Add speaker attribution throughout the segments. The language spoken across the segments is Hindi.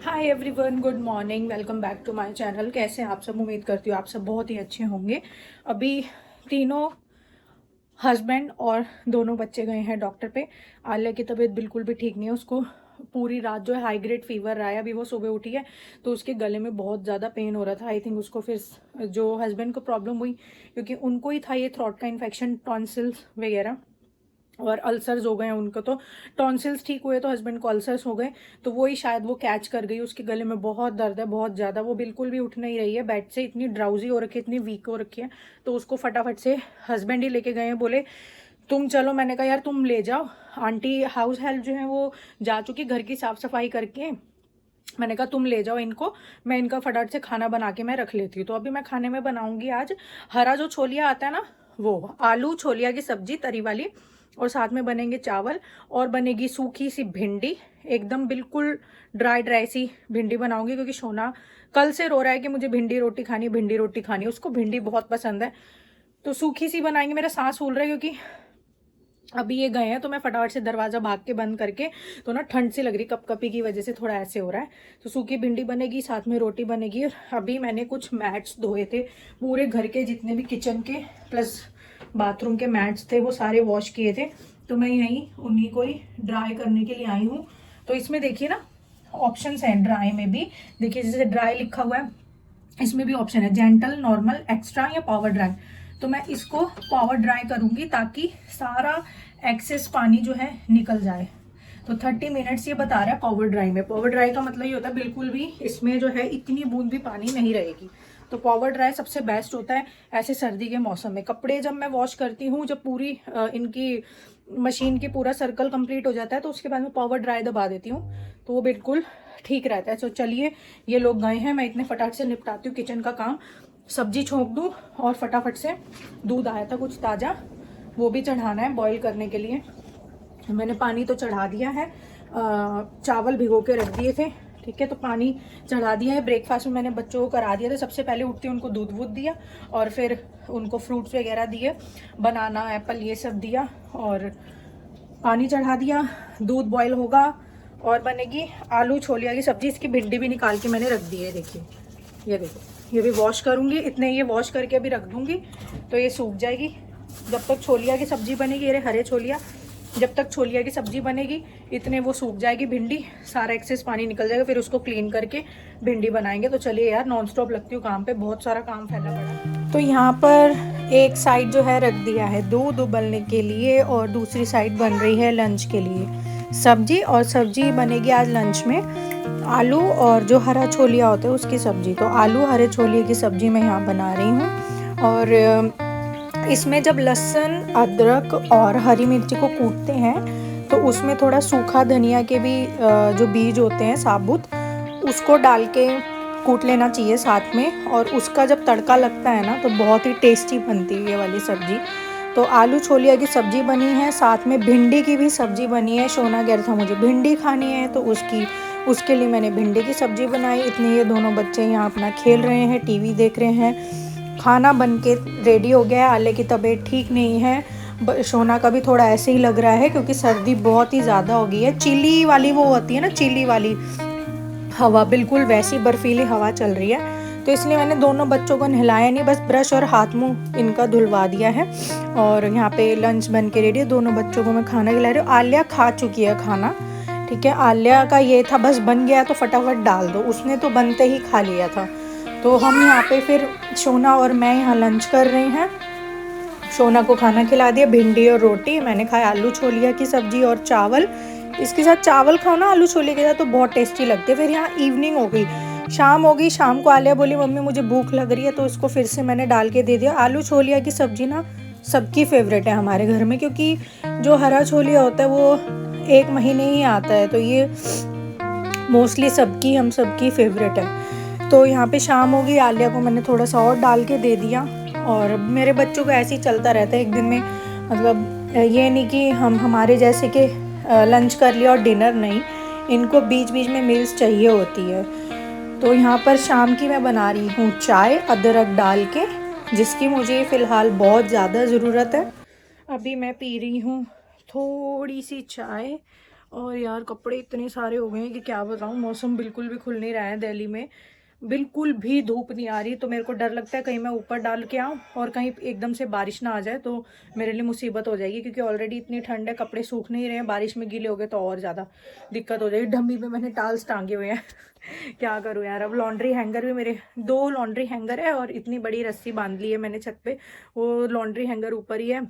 Speaker 1: Hi everyone, good morning, welcome back to my channel. कैसे हैं आप सब? उम्मीद करती हूँ आप सब बहुत ही अच्छे होंगे। अभी तीनों हस्बैंड और दोनों बच्चे गए हैं डॉक्टर पे। आलिया की तबीयत बिल्कुल भी ठीक नहीं है। उसको पूरी रात जो है हाई ग्रेड फीवर रहा है। अभी वो सुबह उठी है तो उसके गले में बहुत ज़्यादा पेन हो रहा था। आई थिंक उसको फिर जो हस्बैंड को प्रॉब्लम हुई, क्योंकि उनको ही था ये थ्रोट का इन्फेक्शन, टॉन्सिल्स वगैरह, और अल्सर्स हो गए हैं उनको। तो टॉन्सिल्स ठीक हुए तो हस्बैंड को अल्सर्स हो गए, तो वो ही शायद वो कैच कर गई। उसके गले में बहुत दर्द है, बहुत ज़्यादा। वो बिल्कुल भी उठ नहीं रही है बेड से, इतनी ड्राउजी हो रखी है, इतनी वीक हो रखी है। तो उसको फटाफट से हस्बैंड ही लेके गए हैं, बोले तुम चलो। मैंने कहा यार तुम ले जाओ, आंटी हाउस हेल्प जो है वो जा चुकी घर की साफ सफाई करके। मैंने कहा तुम ले जाओ इनको, मैं इनका फटाफट से खाना बना के मैं रख लेती हूँ। तो अभी मैं खाने में बनाऊंगी आज हरा जो छोलिया आता है ना, वो आलू छोलिया की सब्जी तरी वाली, और साथ में बनेंगे चावल, और बनेगी सूखी सी भिंडी, एकदम बिल्कुल ड्राई ड्राई सी भिंडी बनाऊंगी। क्योंकि सोना कल से रो रहा है कि मुझे भिंडी रोटी खानी है, भिंडी रोटी खानी है। उसको भिंडी बहुत पसंद है, तो सूखी सी बनाएंगे। मेरा सांस फूल रहा है क्योंकि अभी ये गए हैं, तो मैं फटाफट से दरवाजा भाग के बंद करके, तो ना ठंड सी लग रही, कपकपी की वजह से थोड़ा ऐसे हो रहा है। तो सूखी भिंडी बनेगी, साथ में रोटी बनेगी। और अभी मैंने कुछ मैट्स धोए थे, पूरे घर के जितने भी किचन के प्लस बाथरूम के मैट्स थे वो सारे वॉश किए थे। तो मैं यहीं उन्हीं को ही ड्राई करने के लिए आई हूँ। तो इसमें देखिए ना ऑप्शंस हैं ड्राई में भी। देखिए जैसे ड्राई लिखा हुआ है, इसमें भी ऑप्शन है जेंटल, नॉर्मल, एक्स्ट्रा या पावर ड्राई। तो मैं इसको पावर ड्राई करूंगी ताकि सारा एक्सेस पानी जो है निकल जाए। तो 30 मिनट्स ये बता रहा है पावर ड्राई में। पावर ड्राई का मतलब ये होता है बिल्कुल भी इसमें जो है इतनी बूंद भी पानी नहीं रहेगी। तो पावर ड्राई सबसे बेस्ट होता है ऐसे सर्दी के मौसम में। कपड़े जब मैं वॉश करती हूँ, जब पूरी इनकी मशीन की पूरा सर्कल कंप्लीट हो जाता है, तो उसके बाद मैं पावर ड्राई दबा देती हूँ, तो वो बिल्कुल ठीक रहता है। तो चलिए ये लोग गए हैं, मैं इतने फटाफट से निपटाती हूँ किचन का काम, सब्जी छोंक दूँ, और फटाफट से दूध आया था कुछ ताज़ा, वो भी चढ़ाना है बॉईल करने के लिए। मैंने पानी तो चढ़ा दिया है, चावल भिगो के रख दिए थे, ठीक है, तो पानी चढ़ा दिया है। ब्रेकफास्ट में मैंने बच्चों को करा दिया था। सबसे पहले उठते उनको दूध वूध दिया, और फिर उनको फ्रूट्स वगैरह दिए, बनाना एप्पल ये सब दिया, और पानी चढ़ा दिया। दूध बॉईल होगा और बनेगी आलू छोलिया की सब्जी। इसकी भिंडी भी निकाल के मैंने रख दी है, देखिए ये देखो, ये भी वॉश करूँगी। इतने ये वॉश करके अभी रख दूँगी तो ये सूख जाएगी। जब तक छोलिया की सब्जी बनेगी, ये हरे छोलिया, जब तक छोलिया की सब्जी बनेगी इतने वो सूख जाएगी भिंडी, सारा एक्सेस पानी निकल जाएगा। फिर उसको क्लीन करके भिंडी बनाएंगे। तो चलिए यार, नॉन स्टॉप लगती हूँ काम पे, बहुत सारा काम फैला पड़ा है। तो यहाँ पर एक साइड जो है रख दिया है दूध उबलने के लिए, और दूसरी साइड बन रही है लंच के लिए सब्जी। और सब्जी बनेगी आज लंच में आलू और जो हरा छोलिया होता है उसकी सब्जी। तो आलू हरे छोलिए की सब्जी मैं यहाँ बना रही हूँ। और इसमें जब लहसुन, अदरक और हरी मिर्ची को कूटते हैं तो उसमें थोड़ा सूखा धनिया के भी जो बीज होते हैं साबुत, उसको डाल के कूट लेना चाहिए साथ में। और उसका जब तड़का लगता है ना तो बहुत ही टेस्टी बनती है ये वाली सब्ज़ी। तो आलू छोलिया की सब्ज़ी बनी है, साथ में भिंडी की भी सब्ज़ी बनी है। शोना कह रहा था मुझे भिंडी खानी है, तो उसके लिए मैंने भिंडी की सब्ज़ी बनाई। इतने ये दोनों बच्चे यहाँ अपना खेल रहे हैं, टीवी देख रहे हैं। खाना बन के रेडी हो गया है। आले की तबीयत ठीक नहीं है, शोना का भी थोड़ा ऐसे ही लग रहा है क्योंकि सर्दी बहुत ही ज़्यादा हो गई है। चिली वाली वो होती है ना, चिली वाली हवा, बिल्कुल वैसी बर्फीली हवा चल रही है। तो इसलिए मैंने दोनों बच्चों को नहलाया नहीं, बस ब्रश और हाथ मुंह इनका धुलवा दिया है। और यहाँ पे लंच बन के रेडी है। दोनों बच्चों को मैं खाना खिला रही हूँ। आलिया खा चुकी है खाना, ठीक है। आलिया का ये था बस बन गया तो फटाफट डाल दो, उसने तो बनते ही खा लिया था। तो हम यहाँ पे फिर शोना और मैं यहाँ लंच कर रहे हैं। शोना को खाना खिला दिया, भिंडी और रोटी, मैंने खाया आलू छोलिया की सब्जी और चावल। इसके साथ चावल खाओ ना आलू छोले के साथ तो बहुत टेस्टी लगते हैं। फिर यहाँ इवनिंग हो गई, शाम हो गई। शाम को आलिया बोली मम्मी मुझे भूख लग रही है, तो इसको फिर से मैंने डाल के दे दिया। आलू छोलिया की सब्जी ना सबकी फेवरेट है हमारे घर में, क्योंकि जो हरा छोलिया होता है वो 1 महीने ही आता है, तो ये मोस्टली हम सबकी फेवरेट है। तो यहाँ पे शाम हो गई, आलिया को मैंने थोड़ा सा और डाल के दे दिया। और मेरे बच्चों को ऐसे ही चलता रहता है एक दिन में, मतलब ये नहीं कि हमारे जैसे कि लंच कर लिया और डिनर नहीं, इनको बीच बीच में मील्स चाहिए होती है। तो यहाँ पर शाम की मैं बना रही हूँ चाय अदरक डाल के, जिसकी मुझे फ़िलहाल बहुत ज़्यादा ज़रूरत है। अभी मैं पी रही हूँ थोड़ी सी चाय। और यार कपड़े इतने सारे हो गए हैं कि क्या बताऊँ। मौसम बिल्कुल भी खुल नहीं रहा है दिल्ली में, बिल्कुल भी धूप नहीं आ रही। तो मेरे को डर लगता है कहीं मैं ऊपर डाल के आऊँ और कहीं एकदम से बारिश ना आ जाए तो मेरे लिए मुसीबत हो जाएगी, क्योंकि ऑलरेडी इतनी ठंड है, कपड़े सूख नहीं रहे हैं, बारिश में गीले हो गए तो और ज़्यादा दिक्कत हो जाएगी। डम्मी पे मैंने टाल्स टांगे हुए हैं क्या करूँ यार। अब लॉन्ड्री हैंगर भी मेरे 2 लॉन्ड्री हैंगर है और इतनी बड़ी रस्सी बांध ली है मैंने छत पे, वो लॉन्ड्री हैंगर ऊपर ही है।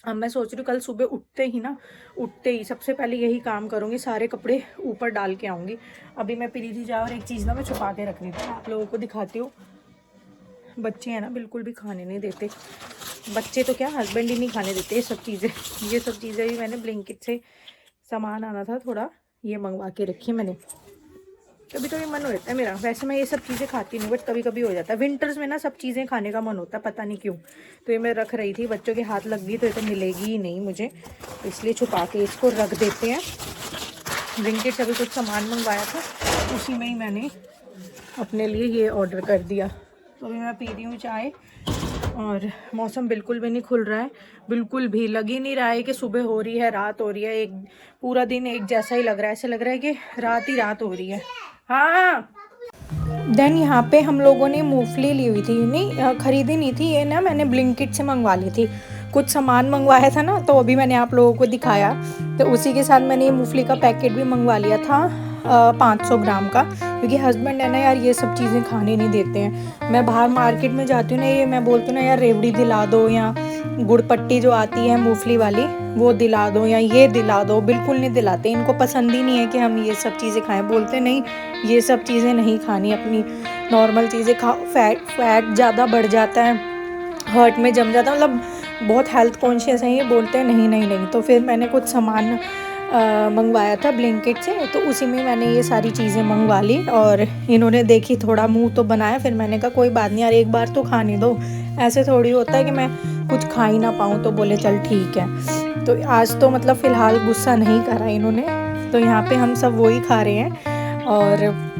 Speaker 1: अब मैं सोच रही हूँ कल सुबह उठते ही सबसे पहले यही काम करूँगी, सारे कपड़े ऊपर डाल के आऊँगी। अभी मैं पी थी चाय और एक चीज़ ना मैं छुपा के रख रही थी, आप लोगों को दिखाती हूँ। बच्चे हैं ना बिल्कुल भी खाने नहीं देते, बच्चे तो क्या हस्बैंड ही नहीं खाने देते ये सब चीज़ें भी मैंने ब्लिंकिट से सामान आना था थोड़ा, ये मंगवा के रखी मैंने। कभी कभी मन होता है मेरा, वैसे मैं ये सब चीज़ें खाती नहीं, बट कभी कभी हो जाता है। विंटर्स में ना सब चीज़ें खाने का मन होता है, पता नहीं क्यों। तो ये मैं रख रही थी, बच्चों के हाथ लग गई तो ये तो मिलेगी ही नहीं मुझे, तो इसलिए छुपा के इसको रख देते हैं। ब्लिंकिट से अभी कुछ सामान मंगवाया था, उसी में ही मैंने अपने लिए ये ऑर्डर कर दिया। तो अभी मैं पी रही हूँ चाय और मौसम बिल्कुल भी नहीं खुल रहा है, बिल्कुल भी लग ही नहीं रहा है कि सुबह हो रही है रात हो रही है। एक पूरा दिन एक जैसा ही लग रहा है, ऐसे लग रहा है कि रात ही रात हो रही है। हाँ देन यहाँ पे हम लोगों ने मूंगफली ली हुई थी, नहीं खरीदी नहीं थी ये ना, मैंने ब्लिंकिट से मंगवा ली थी। कुछ सामान मंगवाया था ना, तो अभी मैंने आप लोगों को दिखाया, तो उसी के साथ मैंने ये मूंगफली का पैकेट भी मंगवा लिया था 500 ग्राम का, क्योंकि हस्बैंड है ना यार ये सब चीज़ें खाने नहीं देते हैं। मैं बाहर मार्केट में जाती हूँ ना, ये मैं बोलती हूँ ना यार रेवड़ी दिला दो या गुड़ पट्टी जो आती है मूंगफली वाली वो दिला दो या ये दिला दो, बिल्कुल नहीं दिलाते। इनको पसंद ही नहीं है कि हम ये सब चीज़ें खाएं, बोलते नहीं ये सब चीज़ें नहीं खानी, अपनी नॉर्मल चीज़ें खाओ। फैट ज़्यादा बढ़ जाता है, हार्ट में जम जाता है, मतलब बहुत हेल्थ कॉन्शियस है ये, बोलते हैं नहीं। तो फिर मैंने कुछ सामान मंगवाया था ब्लिंकिट से, तो उसी में मैंने ये सारी चीज़ें मंगवा ली। और इन्होंने देखी, थोड़ा मुंह तो बनाया, फिर मैंने कहा कोई बात नहीं यार एक बार तो खाने दो, ऐसे थोड़ी होता है कि मैं कुछ खा ही ना पाऊँ। तो बोले चल ठीक है। तो आज तो मतलब फ़िलहाल गुस्सा नहीं करा इन्होंने, तो यहाँ पे हम सब वही खा रहे हैं। और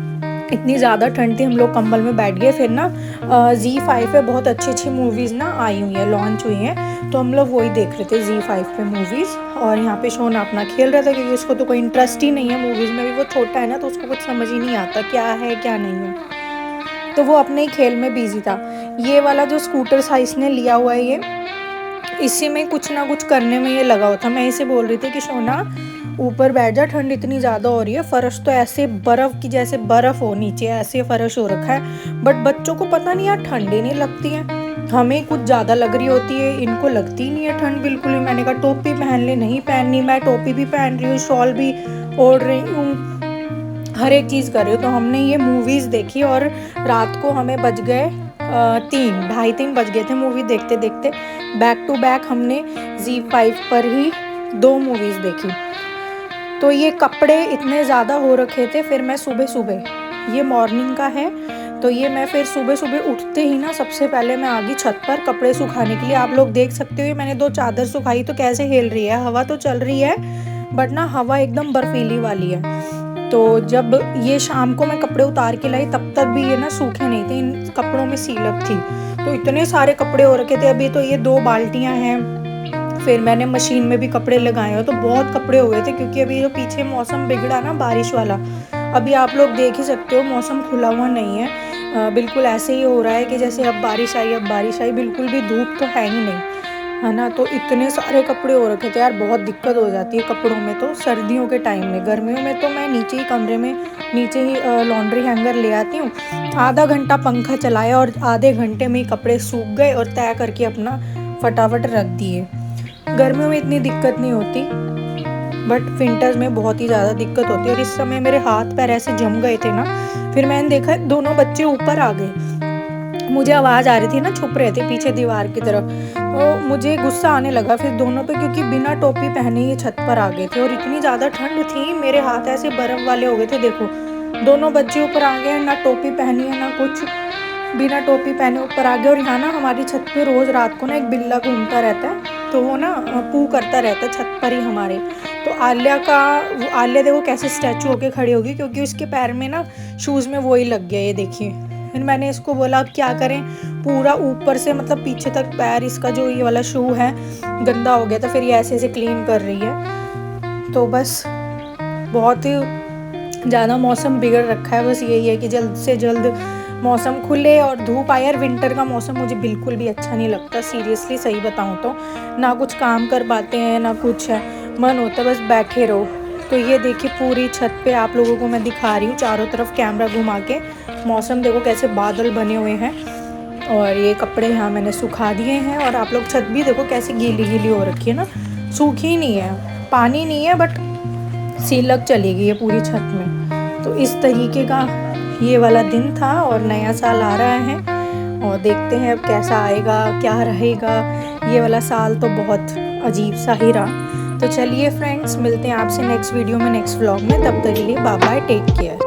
Speaker 1: इतनी ज़्यादा ठंड थी, हम लोग कंबल में बैठ गए। फिर ना ZEE5 पे बहुत अच्छी मूवीज़ ना आई हुई हैं, लॉन्च हुई हैं, तो हम लोग वही देख रहे थे ZEE5 पे मूवीज़। और यहाँ पे शोना अपना खेल रहा था, क्योंकि उसको तो कोई इंटरेस्ट ही नहीं है मूवीज़ में, भी वो छोटा है ना तो उसको कुछ समझ ही नहीं आता क्या है क्या नहीं है, तो वो अपने ही खेल में बिजी था। ये वाला जो स्कूटर सा इसने लिया हुआ है, ये इसी में कुछ ना कुछ करने में ये लगा हुआ था। मैं इसे बोल रही थी कि सोना ऊपर बैठ जा, ठंड इतनी ज़्यादा हो रही है, फर्श तो ऐसे बर्फ़ की जैसे बर्फ़ हो नीचे, ऐसे फर्श हो रखा है। बट बच्चों को पता नहीं यार ठंड ही नहीं लगती है, हमें कुछ ज़्यादा लग रही होती है, इनको लगती नहीं है ठंड बिल्कुल भी। मैंने कहा टोपी पहन ले, नहीं पहननी, मैं टोपी भी पहन रही हूँ, शॉल भी ओढ़ रही हूँ, हर एक चीज़ कर रही हूँ। तो हमने ये मूवीज़ देखी और रात को हमें बज गए 2:30 बज गए थे मूवी देखते देखते। बैक टू बैक हमने ZEE5 पर ही 2 मूवीज़ देखी। तो ये कपड़े इतने ज़्यादा हो रखे थे, फिर मैं सुबह ये मॉर्निंग का है, तो ये मैं फिर सुबह उठते ही ना सबसे पहले मैं आ गई छत पर कपड़े सुखाने के लिए। आप लोग देख सकते हो मैंने 2 चादर सुखाई तो कैसे हिल रही है, हवा तो चल रही है बट ना हवा एकदम बर्फीली वाली है। तो जब ये शाम को मैं कपड़े उतार के लाई तब तक भी ये ना सूखे नहीं थे, इन कपड़ों में सीलक थी, तो इतने सारे कपड़े हो रखे थे। अभी तो ये 2 बाल्टियाँ हैं, फिर मैंने मशीन में भी कपड़े लगाए हो, तो बहुत कपड़े हुए थे, क्योंकि अभी जो पीछे मौसम बिगड़ा ना बारिश वाला, अभी आप लोग देख ही सकते हो मौसम खुला हुआ नहीं है, बिल्कुल ऐसे ही हो रहा है कि जैसे अब बारिश आई, बिल्कुल भी धूप तो है ही नहीं, है ना। तो इतने सारे कपड़े हो रखे थे यार, बहुत दिक्कत हो जाती है कपड़ों में तो सर्दियों के टाइम में। गर्मियों में तो मैं नीचे ही कमरे में नीचे ही लॉन्ड्री हैंगर ले आती हूँ, आधा घंटा पंखा चलाया और आधे घंटे में ही कपड़े सूख गए और तय करके अपना फटाफट रख दिए। गर्मियों में इतनी दिक्कत नहीं होती, बट विंटर्स में बहुत ही ज़्यादा दिक्कत होती है। और इस समय मेरे हाथ पैर ऐसे जम गए थे ना, फिर मैंने देखा दोनों बच्चे ऊपर आ गए, मुझे आवाज़ आ रही थी ना, छुप रहे थे पीछे दीवार की तरफ, तो मुझे गुस्सा आने लगा फिर दोनों पे, क्योंकि बिना टोपी पहने ये छत पर आ गए थे और इतनी ज़्यादा ठंड थी, मेरे हाथ ऐसे बर्फ़ वाले हो गए थे। देखो दोनों बच्चे ऊपर आ गए, ना टोपी पहनी है ना कुछ, बिना टोपी पहने ऊपर आ गए। और यहाँ ना हमारी छत पे रोज़ रात को ना एक बिल्ला घूमता रहता है, तो वो ना पू करता रहता है छत पर ही हमारे। तो आलिया देखो कैसे स्टैचू होके खड़ी होगी, क्योंकि उसके पैर में ना शूज़ में वही लग गया, ये देखिए फिर मैंने इसको बोला अब क्या करें, पूरा ऊपर से मतलब पीछे तक पैर इसका जो ये वाला शू है गंदा हो गया था। फिर ये ऐसे ऐसे क्लीन कर रही है। तो बस बहुत ही ज़्यादा मौसम बिगड़ रखा है। बस यही है कि जल्द से जल्द मौसम खुले और धूप आए। यार विंटर का मौसम मुझे बिल्कुल भी अच्छा नहीं लगता, सीरियसली सही बताऊँ तो। ना कुछ काम कर पाते हैं ना कुछ है, मन होता है बस बैठे रहो। तो ये देखिए पूरी छत पे आप लोगों को मैं दिखा रही हूँ, चारों तरफ कैमरा घुमा के। मौसम देखो कैसे बादल बने हुए हैं। और ये कपड़े यहाँ मैंने सुखा दिए हैं। और आप लोग छत भी देखो कैसे गीली गीली हो रखी है ना, सूखी ही नहीं है, पानी नहीं है बट सीलक चली गई है पूरी छत में। तो इस तरीके का ये वाला दिन था और नया साल आ रहा है और देखते हैं अब कैसा आएगा, क्या रहेगा। ये वाला साल तो बहुत अजीब सा ही रहा। तो चलिए फ्रेंड्स, मिलते हैं आपसे नेक्स्ट वीडियो में, नेक्स्ट व्लॉग में। तब तक के लिए बाय बाय, टेक केयर।